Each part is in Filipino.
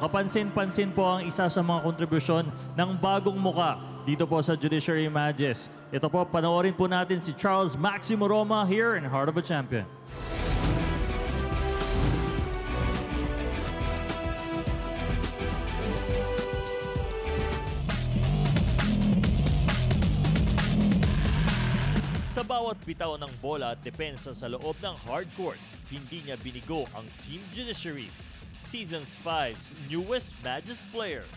Kapansin-pansin po ang isa sa mga kontribusyon ng bagong muka dito po sa Judiciary Images. Ito po, panoorin po natin si Charles Maximo Roma here in Heart of a Champion. Sa bawat bitaw ng bola at depensa sa loob ng hardcourt, hindi niya binigo ang Team Judiciary. Season 5's newest Magis player,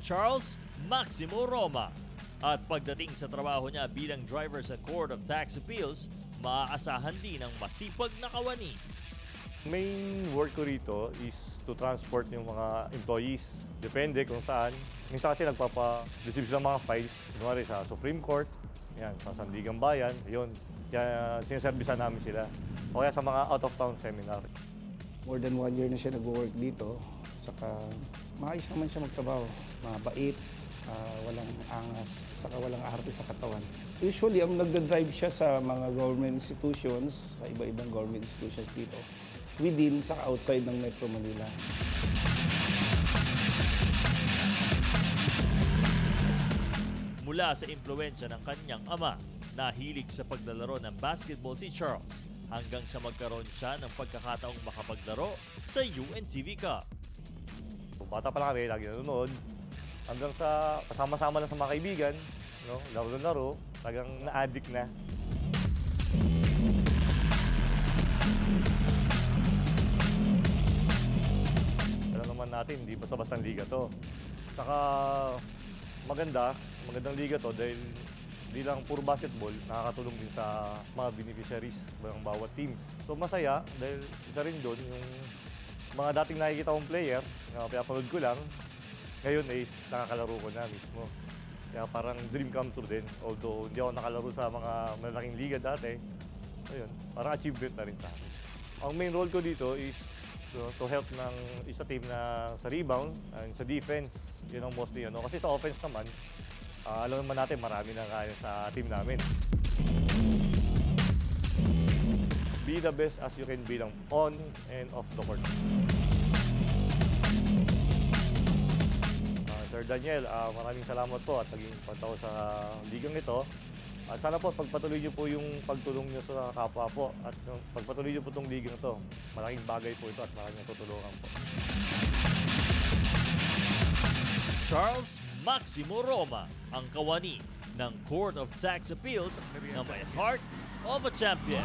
Charles Maximo Roma. At pagdating sa trabaho niya bilang driver sa Court of Tax Appeals, maaasahan din ang masipag na kawani. Main work ko rito is to transport yung mga employees. Depende kung saan. Minsan kasi nagpapa-receive sila mga files, kunwari sa Supreme Court, yan, sa Sandigan Bayan, yun. Kaya sinaservisan namin sila. O kaya sa mga out-of-town seminar. More than 1 year na siya nag-work dito. Saka maayos naman siya magtrabaho. Mabait, walang angas, saka walang arte sa katawan. Usually, ang nagda-drive siya sa mga government institutions, sa iba-ibang government institutions dito, within, saka outside ng Metro Manila. Mula sa impluwensya ng kanyang ama, nahilig sa paglalaro ng basketball si Charles hanggang sa magkaroon siya ng pagkakataong makapaglaro sa UNTV Cup. Bata pa lang kami, lagi nanonood. Hanggang sa kasama-sama lang sa mga kaibigan, no? Laro-laro, talagang na-addict na. Alam naman natin, hindi basta-bastang liga to. Saka magandang liga to dahil hindi lang puro basketball, nakakatulong din sa mga beneficiaries ng bawat team. So masaya dahil isa rin doon yung mga dating nakikita kong player na pinapanood ko lang, ngayon ay nakakalaro ko na mismo. Kaya parang dream come true din. Although hindi ako nakalaro sa mga malaking liga dati, ayun, parang achievement na rin sa akin. Ang main role ko dito is to help ng isa team na sa rebound and sa defense. Yun ang mostly yun. Kasi sa offense naman, alam naman natin marami na kaya sa team namin. Be the best as you can be lang on and off the court. Sir Daniel, maraming salamat po at naging pagtaw sa ligang ito. At sana po pagpatuloy niyo po yung pagtulong niyo sa kapwa po at pagpatuloy niyo po itong ligang ito. Malaking bagay po ito at maraming tutulungan po. Charles Maximo Roma, ang kawani ng Court of Tax Appeals na may Heart of a Champion.